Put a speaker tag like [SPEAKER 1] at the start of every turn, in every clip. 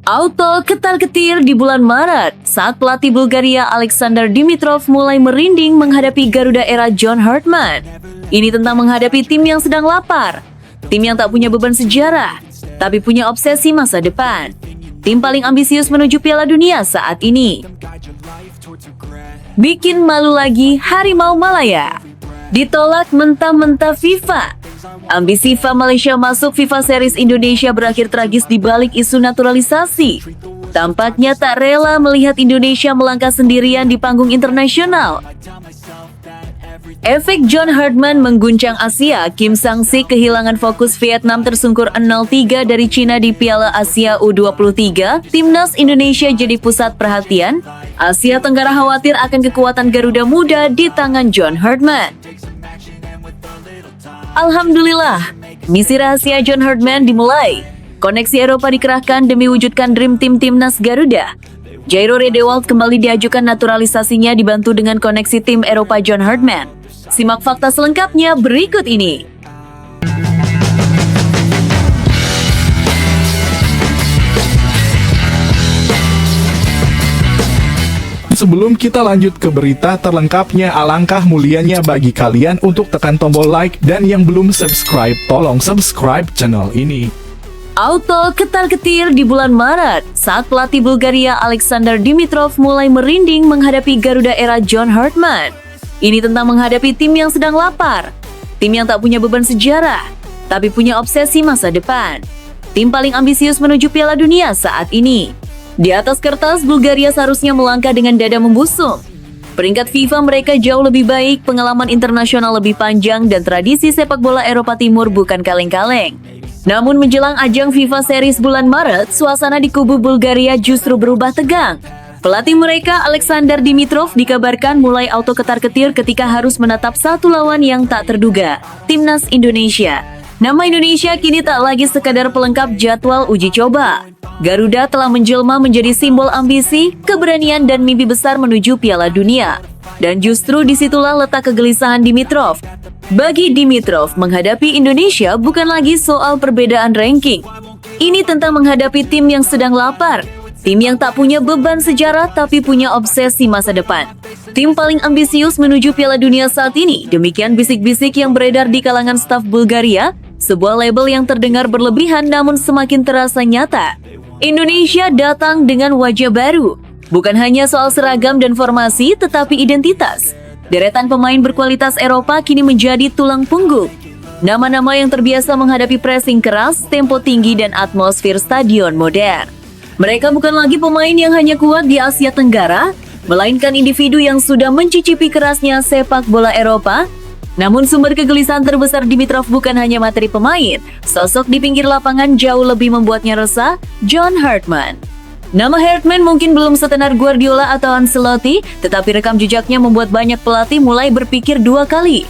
[SPEAKER 1] Auto ketar-ketir di bulan Maret saat pelatih Bulgaria Alexander Dimitrov mulai merinding menghadapi Garuda era John Hartman. Ini tentang menghadapi tim yang sedang lapar, tim yang tak punya beban sejarah, tapi punya obsesi masa depan. Tim paling ambisius menuju Piala Dunia saat ini. Bikin malu lagi Harimau Malaya. Ditolak mentah-mentah FIFA. Ambisi FIFA Malaysia masuk FIFA Series Indonesia berakhir tragis di balik isu naturalisasi. Tampaknya tak rela melihat Indonesia melangkah sendirian di panggung internasional. Efek John Hartman mengguncang Asia. Kim Sang-sik kehilangan fokus. Vietnam tersungkur 0-3 dari Cina di Piala Asia U23. Timnas Indonesia jadi pusat perhatian. Asia Tenggara khawatir akan kekuatan Garuda Muda di tangan John Hartman. Alhamdulillah, misi rahasia John Hartman dimulai. Koneksi Eropa dikerahkan demi wujudkan Dream Team Timnas Garuda. Jairo Redewald kembali diajukan naturalisasinya dibantu dengan koneksi tim Eropa John Hartman. Simak fakta selengkapnya berikut ini.
[SPEAKER 2] Sebelum kita lanjut ke berita terlengkapnya, alangkah mulianya bagi kalian untuk tekan tombol like dan yang belum subscribe, tolong subscribe channel ini.
[SPEAKER 1] Auto ketar-ketir di bulan Maret saat pelatih Bulgaria Alexander Dimitrov mulai merinding menghadapi Garuda era John Hartman. Ini tentang menghadapi tim yang sedang lapar, tim yang tak punya beban sejarah, tapi punya obsesi masa depan. Tim paling ambisius menuju Piala Dunia saat ini. Di atas kertas, Bulgaria seharusnya melangkah dengan dada membusung. Peringkat FIFA mereka jauh lebih baik, pengalaman internasional lebih panjang, dan tradisi sepak bola Eropa Timur bukan kaleng-kaleng. Namun menjelang ajang FIFA Series bulan Maret, suasana di kubu Bulgaria justru berubah tegang. Pelatih mereka, Alexander Dimitrov, dikabarkan mulai auto ketar-ketir ketika harus menatap satu lawan yang tak terduga, Timnas Indonesia. Nama Indonesia kini tak lagi sekadar pelengkap jadwal uji coba. Garuda telah menjelma menjadi simbol ambisi, keberanian, dan mimpi besar menuju Piala Dunia. Dan justru disitulah letak kegelisahan Dimitrov. Bagi Dimitrov, menghadapi Indonesia bukan lagi soal perbedaan ranking. Ini tentang menghadapi tim yang sedang lapar, tim yang tak punya beban sejarah tapi punya obsesi masa depan. Tim paling ambisius menuju Piala Dunia saat ini, demikian bisik-bisik yang beredar di kalangan staf Bulgaria, sebuah label yang terdengar berlebihan namun semakin terasa nyata. Indonesia datang dengan wajah baru, bukan hanya soal seragam dan formasi, tetapi identitas. Deretan pemain berkualitas Eropa kini menjadi tulang punggung. Nama-nama yang terbiasa menghadapi pressing keras, tempo tinggi, dan atmosfer stadion modern. Mereka bukan lagi pemain yang hanya kuat di Asia Tenggara, melainkan individu yang sudah mencicipi kerasnya sepak bola Eropa. Namun sumber kegelisahan terbesar Dimitrov bukan hanya materi pemain. Sosok di pinggir lapangan jauh lebih membuatnya resah, John Hartman. Nama Hartman mungkin belum setenar Guardiola atau Ancelotti, tetapi rekam jejaknya membuat banyak pelatih mulai berpikir dua kali.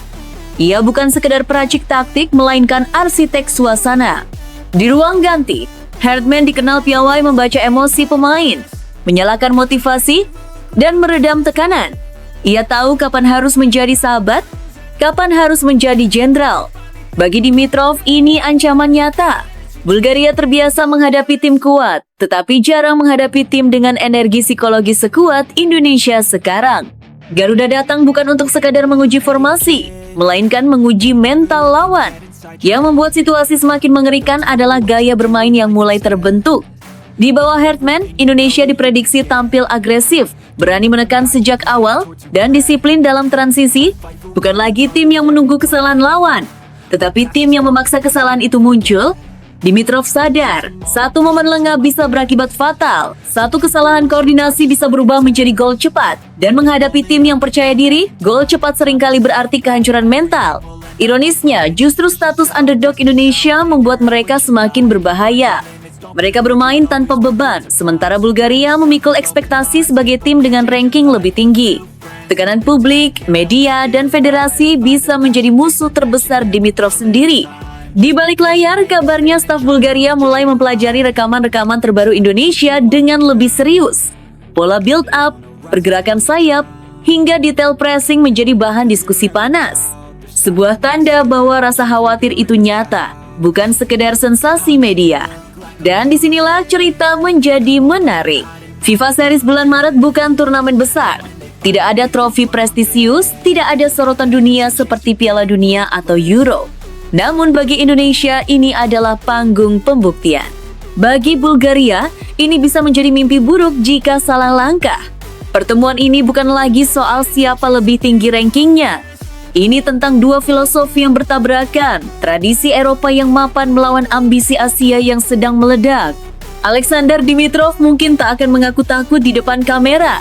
[SPEAKER 1] Ia bukan sekedar peracik taktik, melainkan arsitek suasana. Di ruang ganti, Hartman dikenal piawai membaca emosi pemain, menyalakan motivasi, dan meredam tekanan. Ia tahu kapan harus menjadi sahabat, kapan harus menjadi jenderal. Bagi Dimitrov, ini ancaman nyata. Bulgaria terbiasa menghadapi tim kuat, tetapi jarang menghadapi tim dengan energi psikologis sekuat Indonesia sekarang. Garuda datang bukan untuk sekadar menguji formasi, melainkan menguji mental lawan. Yang membuat situasi semakin mengerikan adalah gaya bermain yang mulai terbentuk. Di bawah Hartman, Indonesia diprediksi tampil agresif, berani menekan sejak awal, dan disiplin dalam transisi. Bukan lagi tim yang menunggu kesalahan lawan, tetapi tim yang memaksa kesalahan itu muncul. Dimitrov sadar, satu momen lengah bisa berakibat fatal, satu kesalahan koordinasi bisa berubah menjadi gol cepat. Dan menghadapi tim yang percaya diri, gol cepat seringkali berarti kehancuran mental. Ironisnya, justru status underdog Indonesia membuat mereka semakin berbahaya. Mereka bermain tanpa beban, sementara Bulgaria memikul ekspektasi sebagai tim dengan ranking lebih tinggi. Tekanan publik, media, dan federasi bisa menjadi musuh terbesar Dimitrov sendiri. Di balik layar, kabarnya staf Bulgaria mulai mempelajari rekaman-rekaman terbaru Indonesia dengan lebih serius. Pola build-up, pergerakan sayap, hingga detail pressing menjadi bahan diskusi panas. Sebuah tanda bahwa rasa khawatir itu nyata, bukan sekedar sensasi media. Dan disinilah cerita menjadi menarik. FIFA Series bulan Maret bukan turnamen besar. Tidak ada trofi prestisius, tidak ada sorotan dunia seperti Piala Dunia atau Euro. Namun bagi Indonesia ini adalah panggung pembuktian. Bagi Bulgaria, ini bisa menjadi mimpi buruk jika salah langkah. Pertemuan ini bukan lagi soal siapa lebih tinggi rankingnya. Ini tentang dua filosofi yang bertabrakan, tradisi Eropa yang mapan melawan ambisi Asia yang sedang meledak. Alexander Dimitrov mungkin tak akan mengaku takut di depan kamera.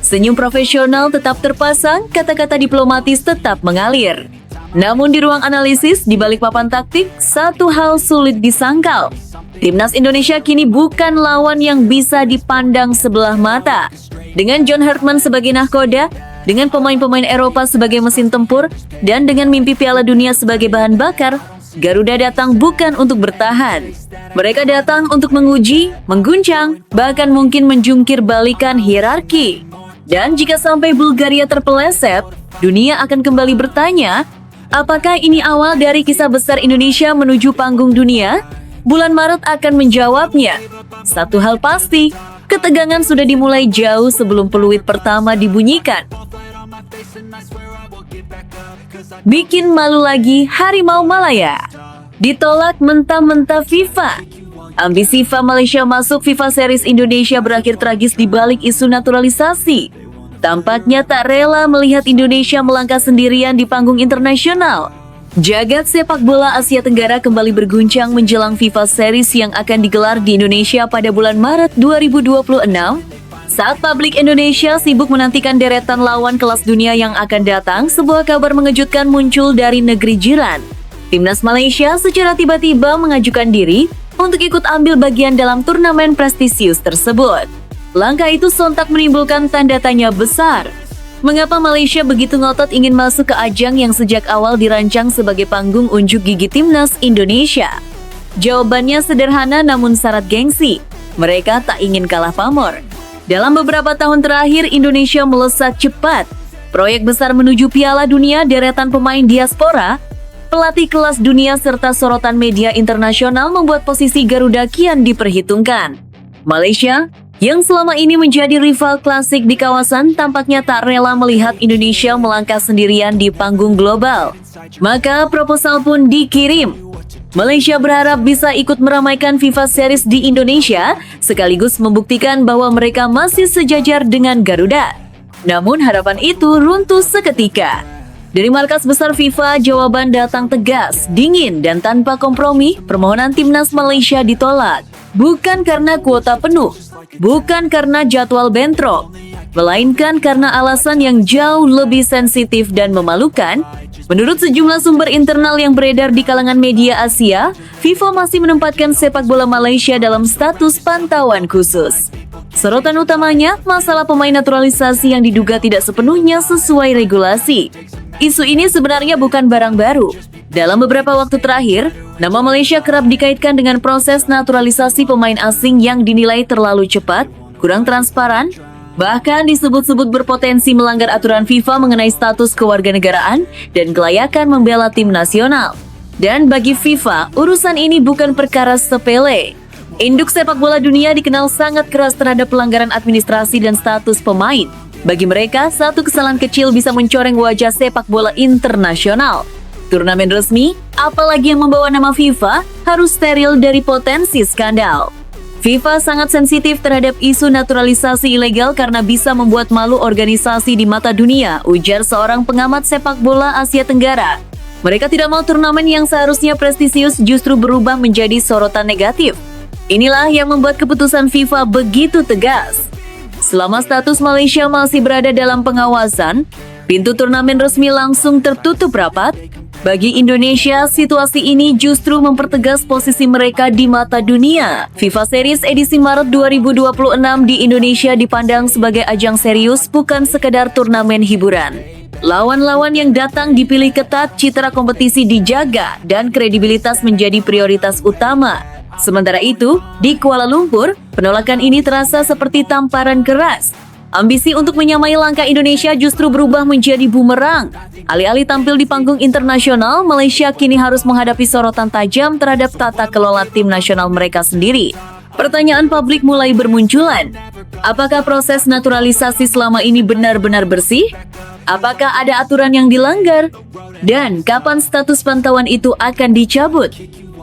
[SPEAKER 1] Senyum profesional tetap terpasang, kata-kata diplomatis tetap mengalir. Namun di ruang analisis, di balik papan taktik, satu hal sulit disangkal. Timnas Indonesia kini bukan lawan yang bisa dipandang sebelah mata. Dengan John Hartman sebagai nahkoda, dengan pemain-pemain Eropa sebagai mesin tempur, dan dengan mimpi Piala Dunia sebagai bahan bakar, Garuda datang bukan untuk bertahan. Mereka datang untuk menguji, mengguncang, bahkan mungkin menjungkir balikan hierarki. Dan jika sampai Bulgaria terpeleset, dunia akan kembali bertanya, apakah ini awal dari kisah besar Indonesia menuju panggung dunia? Bulan Maret akan menjawabnya. Satu hal pasti, ketegangan sudah dimulai jauh sebelum peluit pertama dibunyikan. Bikin malu lagi Harimau Malaya. Ditolak mentah-mentah FIFA. Ambisi FIFA Malaysia masuk FIFA Series Indonesia berakhir tragis di balik isu naturalisasi. Tampaknya tak rela melihat Indonesia melangkah sendirian di panggung internasional. Jagat sepak bola Asia Tenggara kembali berguncang menjelang FIFA Series yang akan digelar di Indonesia pada bulan Maret 2026. Saat publik Indonesia sibuk menantikan deretan lawan kelas dunia yang akan datang, sebuah kabar mengejutkan muncul dari negeri jiran. Timnas Malaysia secara tiba-tiba mengajukan diri untuk ikut ambil bagian dalam turnamen prestisius tersebut. Langkah itu sontak menimbulkan tanda tanya besar. Mengapa Malaysia begitu ngotot ingin masuk ke ajang yang sejak awal dirancang sebagai panggung unjuk gigi Timnas Indonesia? Jawabannya sederhana namun syarat gengsi. Mereka tak ingin kalah pamor. Dalam beberapa tahun terakhir, Indonesia melesat cepat. Proyek besar menuju Piala Dunia, deretan pemain diaspora, pelatih kelas dunia serta sorotan media internasional membuat posisi Garuda kian diperhitungkan. Malaysia, yang selama ini menjadi rival klasik di kawasan, tampaknya tak rela melihat Indonesia melangkah sendirian di panggung global. Maka proposal pun dikirim. Malaysia berharap bisa ikut meramaikan FIFA Series di Indonesia, sekaligus membuktikan bahwa mereka masih sejajar dengan Garuda. Namun harapan itu runtuh seketika. Dari markas besar FIFA, jawaban datang tegas, dingin, dan tanpa kompromi. Permohonan Timnas Malaysia ditolak. Bukan karena kuota penuh, bukan karena jadwal bentrok, melainkan karena alasan yang jauh lebih sensitif dan memalukan. Menurut sejumlah sumber internal yang beredar di kalangan media Asia, FIFA masih menempatkan sepak bola Malaysia dalam status pantauan khusus. Sorotan utamanya, masalah pemain naturalisasi yang diduga tidak sepenuhnya sesuai regulasi. Isu ini sebenarnya bukan barang baru. Dalam beberapa waktu terakhir, nama Malaysia kerap dikaitkan dengan proses naturalisasi pemain asing yang dinilai terlalu cepat, kurang transparan, bahkan disebut-sebut berpotensi melanggar aturan FIFA mengenai status kewarganegaraan dan kelayakan membela tim nasional. Dan bagi FIFA, urusan ini bukan perkara sepele. Induk sepak bola dunia dikenal sangat keras terhadap pelanggaran administrasi dan status pemain. Bagi mereka, satu kesalahan kecil bisa mencoreng wajah sepak bola internasional. Turnamen resmi, apalagi yang membawa nama FIFA, harus steril dari potensi skandal. FIFA sangat sensitif terhadap isu naturalisasi ilegal karena bisa membuat malu organisasi di mata dunia, ujar seorang pengamat sepak bola Asia Tenggara. Mereka tidak mau turnamen yang seharusnya prestisius justru berubah menjadi sorotan negatif. Inilah yang membuat keputusan FIFA begitu tegas. Selama status Malaysia masih berada dalam pengawasan, pintu turnamen resmi langsung tertutup rapat. Bagi Indonesia, situasi ini justru mempertegas posisi mereka di mata dunia. FIFA Series edisi Maret 2026 di Indonesia dipandang sebagai ajang serius, bukan sekedar turnamen hiburan. Lawan-lawan yang datang dipilih ketat, citra kompetisi dijaga, dan kredibilitas menjadi prioritas utama. Sementara itu, di Kuala Lumpur, penolakan ini terasa seperti tamparan keras. Ambisi untuk menyamai langkah Indonesia justru berubah menjadi bumerang. Alih-alih tampil di panggung internasional, Malaysia kini harus menghadapi sorotan tajam terhadap tata kelola tim nasional mereka sendiri. Pertanyaan publik mulai bermunculan. Apakah proses naturalisasi selama ini benar-benar bersih? Apakah ada aturan yang dilanggar? Dan kapan status pantauan itu akan dicabut?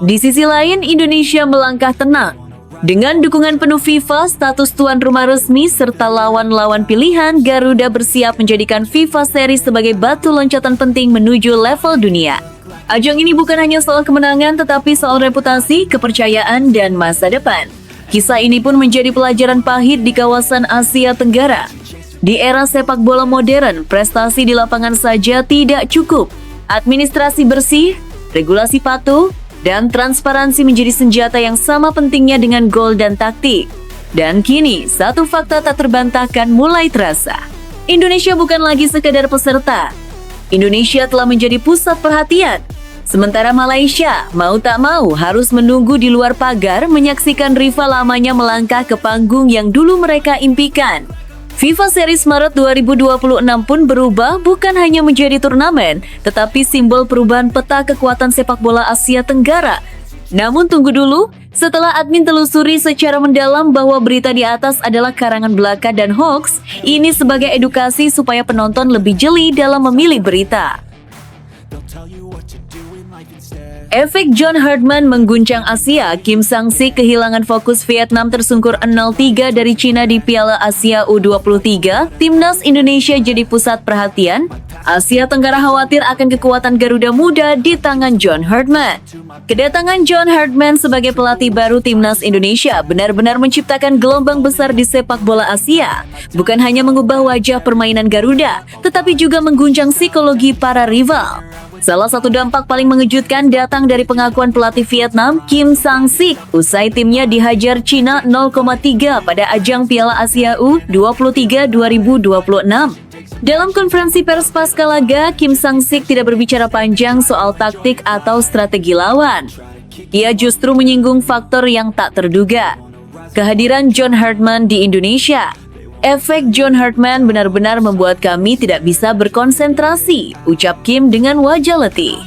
[SPEAKER 1] Di sisi lain, Indonesia melangkah tenang. Dengan dukungan penuh FIFA, status tuan rumah resmi, serta lawan-lawan pilihan, Garuda bersiap menjadikan FIFA Series sebagai batu loncatan penting menuju level dunia. Ajang ini bukan hanya soal kemenangan, tetapi soal reputasi, kepercayaan, dan masa depan. Kisah ini pun menjadi pelajaran pahit di kawasan Asia Tenggara. Di era sepak bola modern, prestasi di lapangan saja tidak cukup. Administrasi bersih, regulasi patuh, dan transparansi menjadi senjata yang sama pentingnya dengan gol dan taktik. Dan kini, satu fakta tak terbantahkan mulai terasa. Indonesia bukan lagi sekedar peserta. Indonesia telah menjadi pusat perhatian. Sementara Malaysia, mau tak mau, harus menunggu di luar pagar menyaksikan rival lamanya melangkah ke panggung yang dulu mereka impikan. FIFA Series Maret 2026 pun berubah bukan hanya menjadi turnamen, tetapi simbol perubahan peta kekuatan sepak bola Asia Tenggara. Namun tunggu dulu, setelah admin telusuri secara mendalam bahwa berita di atas adalah karangan belaka dan hoax, ini sebagai edukasi supaya penonton lebih jeli dalam memilih berita. Efek John Herdman mengguncang Asia. Kim Sang-sik kehilangan fokus. Vietnam tersungkur 0-3 dari Cina di Piala Asia U23. Timnas Indonesia jadi pusat perhatian. Asia Tenggara khawatir akan kekuatan Garuda Muda di tangan John Herdman. Kedatangan John Herdman sebagai pelatih baru Timnas Indonesia benar-benar menciptakan gelombang besar di sepak bola Asia. Bukan hanya mengubah wajah permainan Garuda, tetapi juga mengguncang psikologi para rival. Salah satu dampak paling mengejutkan datang dari pengakuan pelatih Vietnam, Kim Sang-sik, usai timnya dihajar Cina 0,3 pada ajang Piala Asia U23 2026. Dalam konferensi pers pasca laga, Kim Sang-sik tidak berbicara panjang soal taktik atau strategi lawan. Ia justru menyinggung faktor yang tak terduga, kehadiran John Herdman di Indonesia. Efek John Herdman benar-benar membuat kami tidak bisa berkonsentrasi, ucap Kim dengan wajah letih.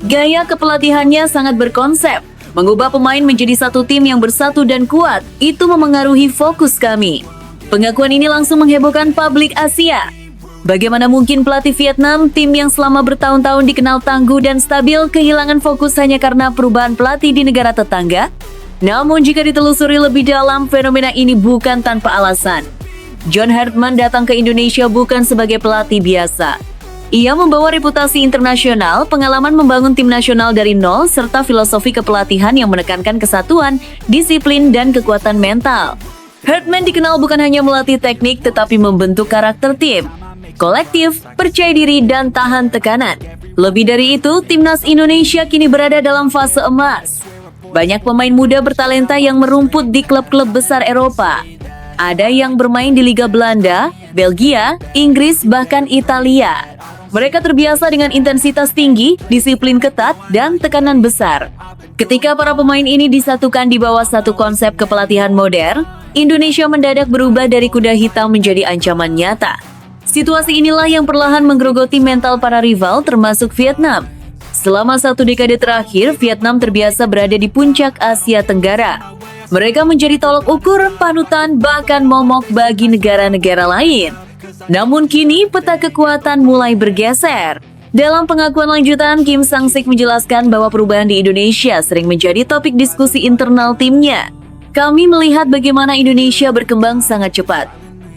[SPEAKER 1] Gaya kepelatihannya sangat berkonsep, mengubah pemain menjadi satu tim yang bersatu dan kuat, itu memengaruhi fokus kami. Pengakuan ini langsung menghebohkan publik Asia. Bagaimana mungkin pelatih Vietnam, tim yang selama bertahun-tahun dikenal tangguh dan stabil, kehilangan fokus hanya karena perubahan pelatih di negara tetangga? Namun jika ditelusuri lebih dalam, fenomena ini bukan tanpa alasan. John Herdman datang ke Indonesia bukan sebagai pelatih biasa. Ia membawa reputasi internasional, pengalaman membangun tim nasional dari nol, serta filosofi kepelatihan yang menekankan kesatuan, disiplin, dan kekuatan mental. Herdman dikenal bukan hanya melatih teknik, tetapi membentuk karakter tim, kolektif, percaya diri, dan tahan tekanan. Lebih dari itu, Timnas Indonesia kini berada dalam fase emas. Banyak pemain muda bertalenta yang merumput di klub-klub besar Eropa. Ada yang bermain di Liga Belanda, Belgia, Inggris, bahkan Italia. Mereka terbiasa dengan intensitas tinggi, disiplin ketat, dan tekanan besar. Ketika para pemain ini disatukan di bawah satu konsep kepelatihan modern, Indonesia mendadak berubah dari kuda hitam menjadi ancaman nyata. Situasi inilah yang perlahan menggerogoti mental para rival termasuk Vietnam. Selama satu dekade terakhir, Vietnam terbiasa berada di puncak Asia Tenggara. Mereka menjadi tolok ukur, panutan, bahkan momok bagi negara-negara lain. Namun kini peta kekuatan mulai bergeser. Dalam pengakuan lanjutan, Kim Sang-sik menjelaskan bahwa perubahan di Indonesia sering menjadi topik diskusi internal timnya. Kami melihat bagaimana Indonesia berkembang sangat cepat.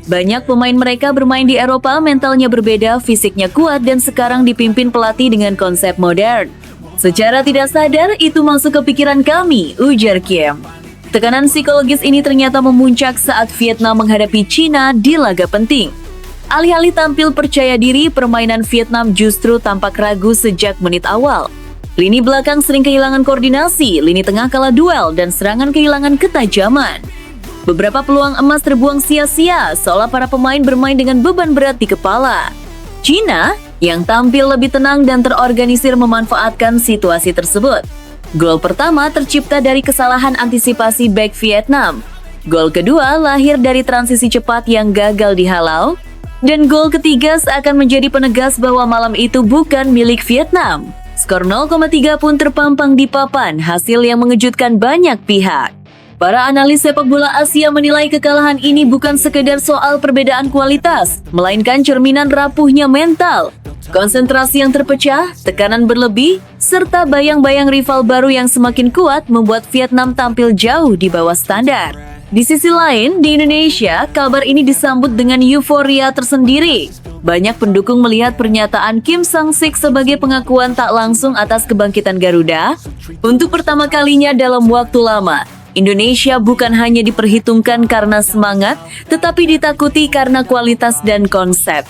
[SPEAKER 1] Banyak pemain mereka bermain di Eropa, mentalnya berbeda, fisiknya kuat, dan sekarang dipimpin pelatih dengan konsep modern. Secara tidak sadar, itu masuk ke pikiran kami, ujar Kim. Tekanan psikologis ini ternyata memuncak saat Vietnam menghadapi Cina di laga penting. Alih-alih tampil percaya diri, permainan Vietnam justru tampak ragu sejak menit awal. Lini belakang sering kehilangan koordinasi, lini tengah kalah duel, dan serangan kehilangan ketajaman. Beberapa peluang emas terbuang sia-sia, seolah para pemain bermain dengan beban berat di kepala. Cina, yang tampil lebih tenang dan terorganisir, memanfaatkan situasi tersebut. Gol pertama tercipta dari kesalahan antisipasi bek Vietnam. Gol kedua lahir dari transisi cepat yang gagal dihalau, dan gol ketiga seakan menjadi penegas bahwa malam itu bukan milik Vietnam. Skor 0,3 pun terpampang di papan, hasil yang mengejutkan banyak pihak. Para analis sepak bola Asia menilai kekalahan ini bukan sekedar soal perbedaan kualitas, melainkan cerminan rapuhnya mental. Konsentrasi yang terpecah, tekanan berlebih, serta bayang-bayang rival baru yang semakin kuat membuat Vietnam tampil jauh di bawah standar. Di sisi lain, di Indonesia, kabar ini disambut dengan euforia tersendiri. Banyak pendukung melihat pernyataan Kim Sang-sik sebagai pengakuan tak langsung atas kebangkitan Garuda. Untuk pertama kalinya dalam waktu lama, Indonesia bukan hanya diperhitungkan karena semangat, tetapi ditakuti karena kualitas dan konsep.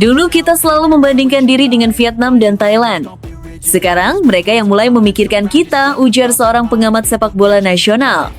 [SPEAKER 1] Dulu kita selalu membandingkan diri dengan Vietnam dan Thailand. Sekarang mereka yang mulai memikirkan kita, ujar seorang pengamat sepak bola nasional.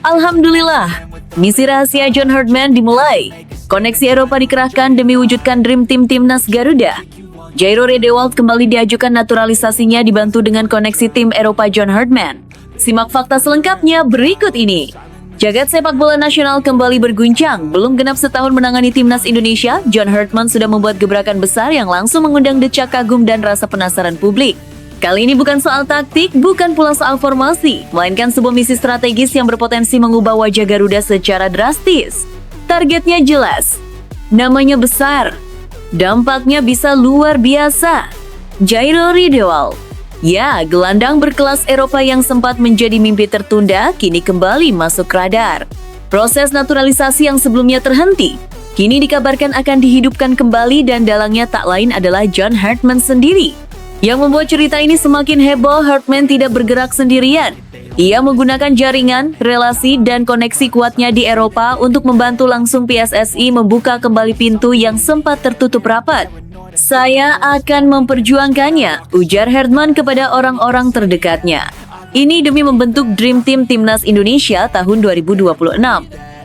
[SPEAKER 1] Alhamdulillah, misi rahasia John Herdman dimulai. Koneksi Eropa dikerahkan demi wujudkan Dream Team Timnas Garuda. Jairo Riedewald kembali diajukan naturalisasinya dibantu dengan koneksi tim Eropa John Herdman. Simak fakta selengkapnya berikut ini. Jagat sepak bola nasional kembali berguncang. Belum genap setahun menangani timnas Indonesia, John Herdman sudah membuat gebrakan besar yang langsung mengundang decak kagum dan rasa penasaran publik. Kali ini bukan soal taktik, bukan pula soal formasi, melainkan sebuah misi strategis yang berpotensi mengubah wajah Garuda secara drastis. Targetnya jelas, namanya besar, dampaknya bisa luar biasa. Jairo Riedewald. Ya, gelandang berkelas Eropa yang sempat menjadi mimpi tertunda, kini kembali masuk radar. Proses naturalisasi yang sebelumnya terhenti, kini dikabarkan akan dihidupkan kembali dan dalangnya tak lain adalah John Herdman sendiri. Yang membuat cerita ini semakin heboh, Herdman tidak bergerak sendirian. Ia menggunakan jaringan, relasi, dan koneksi kuatnya di Eropa untuk membantu langsung PSSI membuka kembali pintu yang sempat tertutup rapat. Saya akan memperjuangkannya, ujar Herdman kepada orang-orang terdekatnya. Ini demi membentuk Dream Team Timnas Indonesia tahun 2026.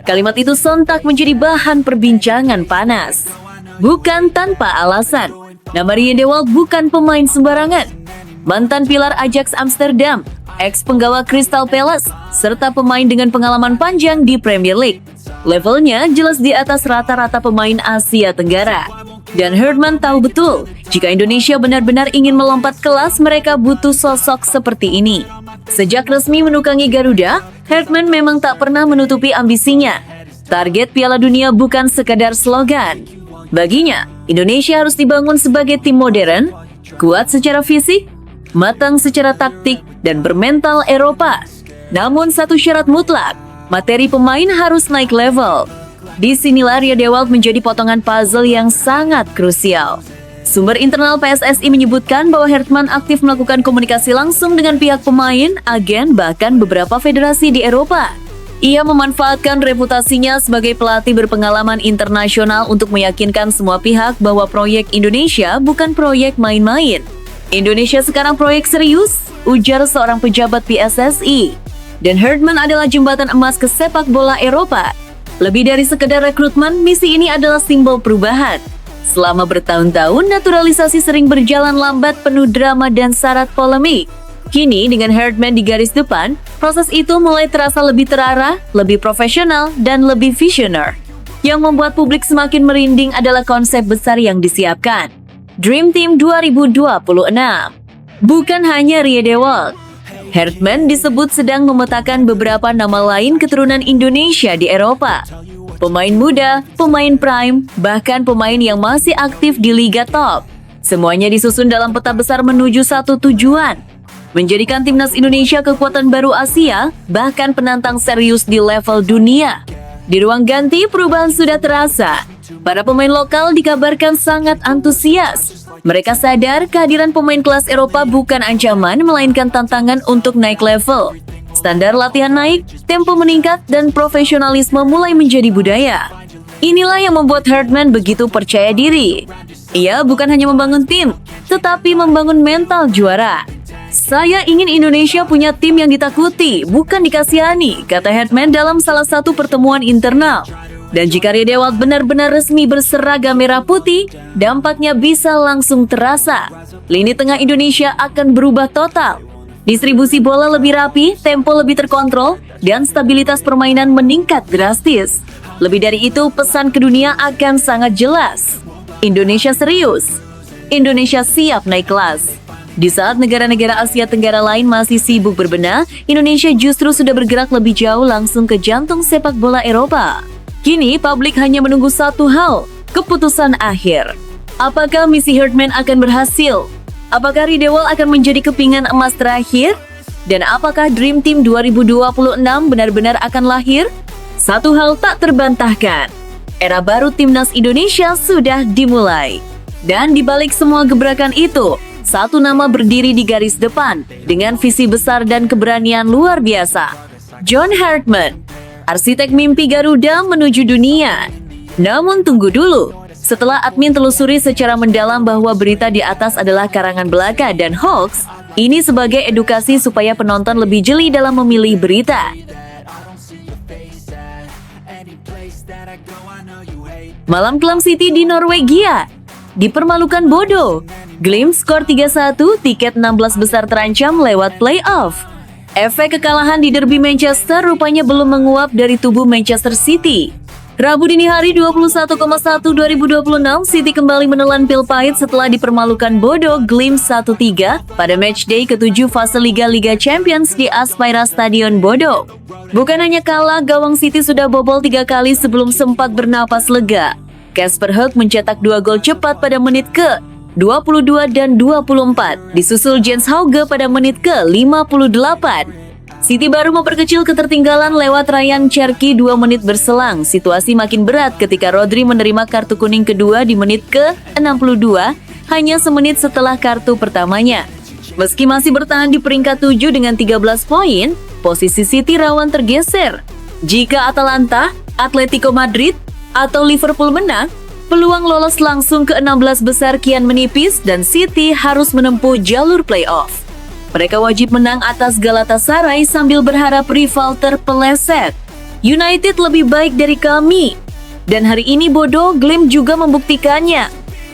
[SPEAKER 1] Kalimat itu sontak menjadi bahan perbincangan panas. Bukan tanpa alasan. Nama Riedewald bukan pemain sembarangan. Mantan pilar Ajax Amsterdam, ex-penggawa Crystal Palace, serta pemain dengan pengalaman panjang di Premier League. Levelnya jelas di atas rata-rata pemain Asia Tenggara. Dan Herdman tahu betul, jika Indonesia benar-benar ingin melompat kelas, mereka butuh sosok seperti ini. Sejak resmi menukangi Garuda, Herdman memang tak pernah menutupi ambisinya. Target Piala Dunia bukan sekadar slogan. Baginya, Indonesia harus dibangun sebagai tim modern, kuat secara fisik, matang secara taktik, dan bermental Eropa. Namun satu syarat mutlak, materi pemain harus naik level. Disinilah Riedewald menjadi potongan puzzle yang sangat krusial. Sumber internal PSSI menyebutkan bahwa Herdman aktif melakukan komunikasi langsung dengan pihak pemain, agen, bahkan beberapa federasi di Eropa. Ia memanfaatkan reputasinya sebagai pelatih berpengalaman internasional untuk meyakinkan semua pihak bahwa proyek Indonesia bukan proyek main-main. Indonesia sekarang proyek serius, ujar seorang pejabat PSSI. Dan Herdman adalah jembatan emas ke sepak bola Eropa. Lebih dari sekedar rekrutmen, misi ini adalah simbol perubahan. Selama bertahun-tahun, naturalisasi sering berjalan lambat, penuh drama dan syarat polemik. Kini, dengan Herdman di garis depan, proses itu mulai terasa lebih terarah, lebih profesional, dan lebih visioner. Yang membuat publik semakin merinding adalah konsep besar yang disiapkan. Dream Team 2026. Bukan hanya Riedewald. Herdman disebut sedang memetakan beberapa nama lain keturunan Indonesia di Eropa. Pemain muda, pemain prime, bahkan pemain yang masih aktif di liga top. Semuanya disusun dalam peta besar menuju satu tujuan. Menjadikan timnas Indonesia kekuatan baru Asia, bahkan penantang serius di level dunia. Di ruang ganti, perubahan sudah terasa. Para pemain lokal dikabarkan sangat antusias. Mereka sadar kehadiran pemain kelas Eropa bukan ancaman, melainkan tantangan untuk naik level. Standar latihan naik, tempo meningkat, dan profesionalisme mulai menjadi budaya. Inilah yang membuat Herdman begitu percaya diri. Ia bukan hanya membangun tim, tetapi membangun mental juara. Saya ingin Indonesia punya tim yang ditakuti, bukan dikasihani, kata Herdman dalam salah satu pertemuan internal. Dan jika Riedewald benar-benar resmi berseragam merah putih, dampaknya bisa langsung terasa. Lini tengah Indonesia akan berubah total. Distribusi bola lebih rapi, tempo lebih terkontrol, dan stabilitas permainan meningkat drastis. Lebih dari itu, pesan ke dunia akan sangat jelas. Indonesia serius. Indonesia siap naik kelas. Di saat negara-negara Asia Tenggara lain masih sibuk berbenah, Indonesia justru sudah bergerak lebih jauh langsung ke jantung sepak bola Eropa. Kini, publik hanya menunggu satu hal, keputusan akhir. Apakah misi Herdman akan berhasil? Apakah Ridewol akan menjadi kepingan emas terakhir? Dan apakah Dream Team 2026 benar-benar akan lahir? Satu hal tak terbantahkan, era baru Timnas Indonesia sudah dimulai. Dan di balik semua gebrakan itu, satu nama berdiri di garis depan dengan visi besar dan keberanian luar biasa. John Herdman, arsitek mimpi Garuda menuju dunia. Namun tunggu dulu. Setelah admin telusuri secara mendalam bahwa berita di atas adalah karangan belaka dan hoax, ini sebagai edukasi supaya penonton lebih jeli dalam memilih berita. Malam kelam City di Norwegia. Dipermalukan Bodo. Glimt skor 3-1, tiket 16 besar terancam lewat playoff. Efek kekalahan di derby Manchester rupanya belum menguap dari tubuh Manchester City. Rabu dini hari 21,1/2026, City kembali menelan pil pahit setelah dipermalukan Bodo Glimt 1-3 pada matchday ke-7 fase Liga Champions di Aspire Stadion Bodo. Bukan hanya kalah, gawang City sudah bobol 3 kali sebelum sempat bernapas lega. Kasper Høeg mencetak 2 gol cepat pada menit ke-22 dan 24, disusul Jens Hauge pada menit ke-58. City baru memperkecil ketertinggalan lewat Ryan Cherki 2 menit berselang. Situasi makin berat ketika Rodri menerima kartu kuning kedua di menit ke-62, hanya semenit setelah kartu pertamanya. Meski masih bertahan di peringkat 7 dengan 13 poin, posisi City rawan tergeser. Jika Atalanta, Atletico Madrid, atau Liverpool menang, peluang lolos langsung ke 16 besar kian menipis dan City harus menempuh jalur playoff. Mereka wajib menang atas Galatasaray sambil berharap rival terpeleset. United lebih baik dari kami. Dan hari ini Bodo Glimt juga membuktikannya.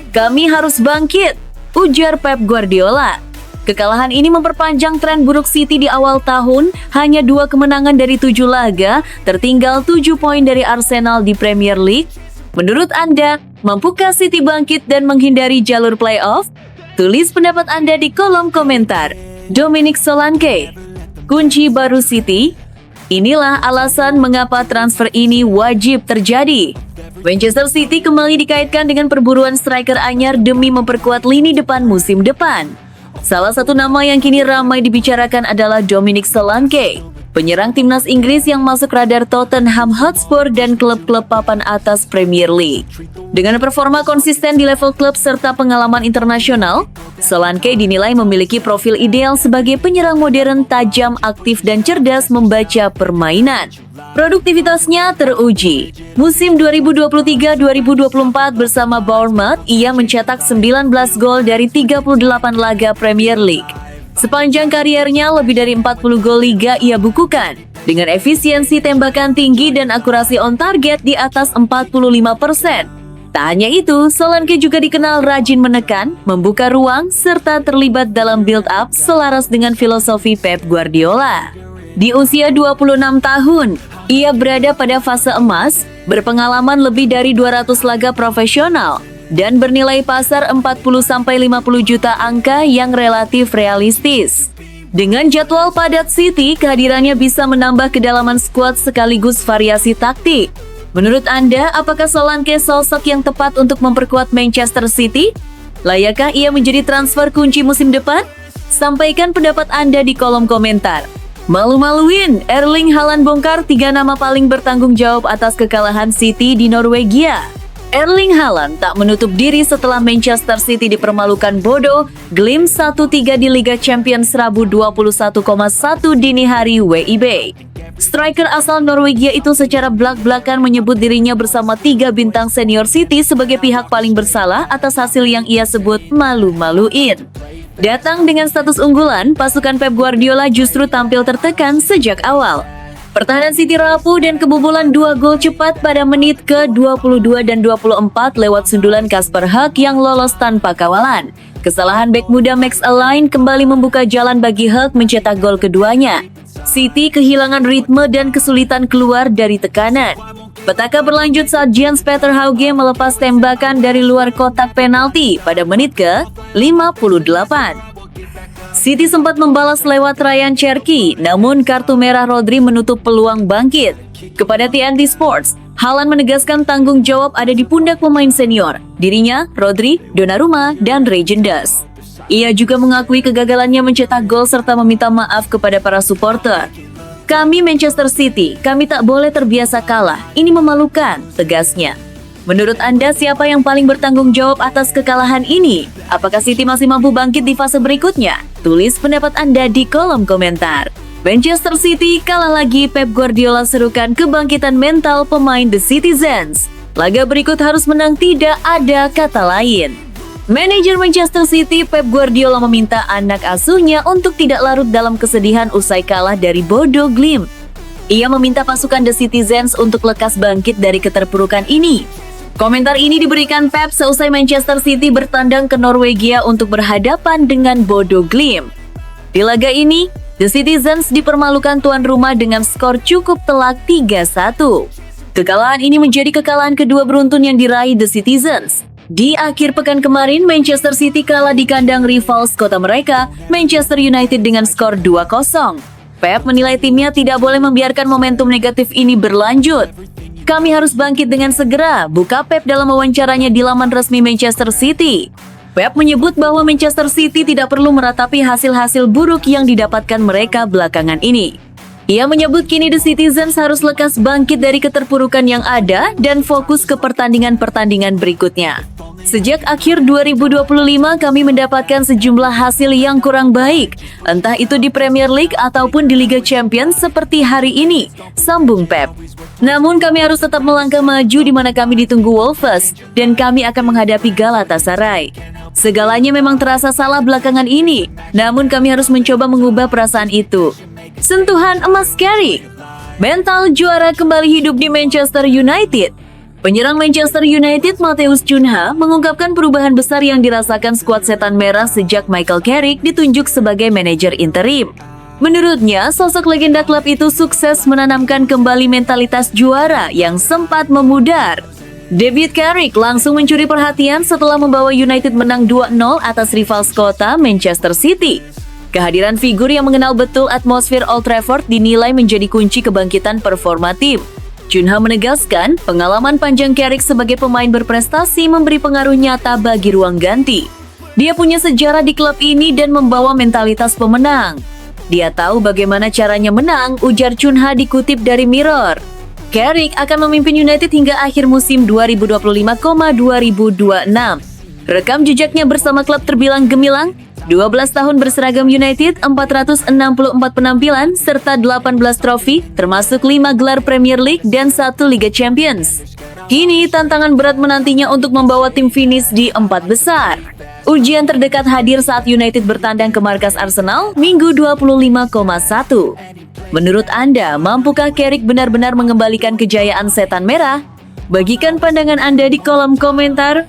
[SPEAKER 1] Kami harus bangkit, ujar Pep Guardiola. Kekalahan ini memperpanjang tren buruk City di awal tahun, hanya 2 kemenangan dari 7 laga, tertinggal 7 poin dari Arsenal di Premier League. Menurut Anda, mampukah City bangkit dan menghindari jalur playoff? Tulis pendapat Anda di kolom komentar. Dominic Solanke, kunci baru City. Inilah alasan mengapa transfer ini wajib terjadi. Manchester City kembali dikaitkan dengan perburuan striker anyar demi memperkuat lini depan musim depan. Salah satu nama yang kini ramai dibicarakan adalah Dominic Solanke, penyerang timnas Inggris yang masuk radar Tottenham Hotspur dan klub-klub papan atas Premier League. Dengan performa konsisten di level klub serta pengalaman internasional, Solanke dinilai memiliki profil ideal sebagai penyerang modern, tajam, aktif, dan cerdas membaca permainan. Produktivitasnya teruji. Musim 2023-2024 bersama Bournemouth, ia mencetak 19 gol dari 38 laga Premier League. Sepanjang kariernya, lebih dari 40 gol liga ia bukukan, dengan efisiensi tembakan tinggi dan akurasi on target di atas 45%. Tak hanya itu, Solanke juga dikenal rajin menekan, membuka ruang, serta terlibat dalam build-up selaras dengan filosofi Pep Guardiola. Di usia 26 tahun, ia berada pada fase emas, berpengalaman lebih dari 200 laga profesional, dan bernilai pasar 40-50 juta, angka yang relatif realistis. Dengan jadwal padat City, kehadirannya bisa menambah kedalaman skuad sekaligus variasi taktik. Menurut Anda, apakah Solanke sosok yang tepat untuk memperkuat Manchester City? Layakkah ia menjadi transfer kunci musim depan? Sampaikan pendapat Anda di kolom komentar. Malu-maluin, Erling Haaland bongkar 3 nama paling bertanggung jawab atas kekalahan City di Norwegia. Erling Haaland tak menutup diri setelah Manchester City dipermalukan Bodo Glimt 1-3 di Liga Champions Rabu 21,1 dini hari WIB. Striker asal Norwegia itu secara belak-belakan menyebut dirinya bersama 3 bintang senior City sebagai pihak paling bersalah atas hasil yang ia sebut malu-maluin. Datang dengan status unggulan, pasukan Pep Guardiola justru tampil tertekan sejak awal. Pertahanan City rapuh dan kebobolan 2 gol cepat pada menit ke-22 dan 24 lewat sundulan Kasper Høeg yang lolos tanpa kawalan. Kesalahan bek muda Max Alline kembali membuka jalan bagi Hulk mencetak gol keduanya. City kehilangan ritme dan kesulitan keluar dari tekanan. Petaka berlanjut saat Jens Peter Hauge melepas tembakan dari luar kotak penalti pada menit ke-58. City sempat membalas lewat Ryan Cherki, namun kartu merah Rodri menutup peluang bangkit. Kepada TNT Sports, Haaland menegaskan tanggung jawab ada di pundak pemain senior, dirinya, Rodri, Donnarumma, dan Reijnders. Ia juga mengakui kegagalannya mencetak gol serta meminta maaf kepada para supporter. Kami Manchester City, kami tak boleh terbiasa kalah, ini memalukan, tegasnya. Menurut Anda siapa yang paling bertanggung jawab atas kekalahan ini? Apakah City masih mampu bangkit di fase berikutnya? Tulis pendapat Anda di kolom komentar. Manchester City kalah lagi, Pep Guardiola serukan kebangkitan mental pemain The Citizens. Laga berikut harus menang, tidak ada kata lain. Manajer Manchester City Pep Guardiola meminta anak asuhnya untuk tidak larut dalam kesedihan usai kalah dari Bodo Glimt. Ia meminta pasukan The Citizens untuk lekas bangkit dari keterpurukan ini. Komentar ini diberikan Pep seusai Manchester City bertandang ke Norwegia untuk berhadapan dengan Bodo Glimt. Di laga ini, The Citizens dipermalukan tuan rumah dengan skor cukup telak 3-1. Kekalahan ini menjadi kekalahan kedua beruntun yang diraih The Citizens. Di akhir pekan kemarin, Manchester City kalah di kandang rival kota mereka, Manchester United dengan skor 2-0. Pep menilai timnya tidak boleh membiarkan momentum negatif ini berlanjut. Kami harus bangkit dengan segera, buka Pep dalam wawancaranya di laman resmi Manchester City. Pep menyebut bahwa Manchester City tidak perlu meratapi hasil-hasil buruk yang didapatkan mereka belakangan ini. Ia menyebut kini The Citizens harus lekas bangkit dari keterpurukan yang ada dan fokus ke pertandingan-pertandingan berikutnya. Sejak akhir 2025 kami mendapatkan sejumlah hasil yang kurang baik, entah itu di Premier League ataupun di Liga Champions seperti hari ini, sambung Pep. Namun kami harus tetap melangkah maju di mana kami ditunggu Wolves dan kami akan menghadapi Galatasaray. Segalanya memang terasa salah belakangan ini, namun kami harus mencoba mengubah perasaan itu. Sentuhan emas Carrick. Mental juara kembali hidup di Manchester United. Penyerang Manchester United Matheus Cunha mengungkapkan perubahan besar yang dirasakan skuad setan merah sejak Michael Carrick ditunjuk sebagai manajer interim. Menurutnya, sosok legenda klub itu sukses menanamkan kembali mentalitas juara yang sempat memudar. David Carrick langsung mencuri perhatian setelah membawa United menang 2-0 atas rival kota Manchester City. Kehadiran figur yang mengenal betul atmosfer Old Trafford dinilai menjadi kunci kebangkitan performa tim. Cunha menegaskan, pengalaman panjang Carrick sebagai pemain berprestasi memberi pengaruh nyata bagi ruang ganti. Dia punya sejarah di klub ini dan membawa mentalitas pemenang. Dia tahu bagaimana caranya menang, ujar Cunha dikutip dari Mirror. Carrick akan memimpin United hingga akhir musim 2025-2026. Rekam jejaknya bersama klub terbilang gemilang, 12 tahun berseragam United, 464 penampilan, serta 18 trofi, termasuk 5 gelar Premier League dan 1 Liga Champions. Kini tantangan berat menantinya untuk membawa tim finish di 4 besar. Ujian terdekat hadir saat United bertandang ke markas Arsenal Minggu 25,1. Menurut Anda, mampukah Carrick benar-benar mengembalikan kejayaan setan merah? Bagikan pandangan Anda di kolom komentar.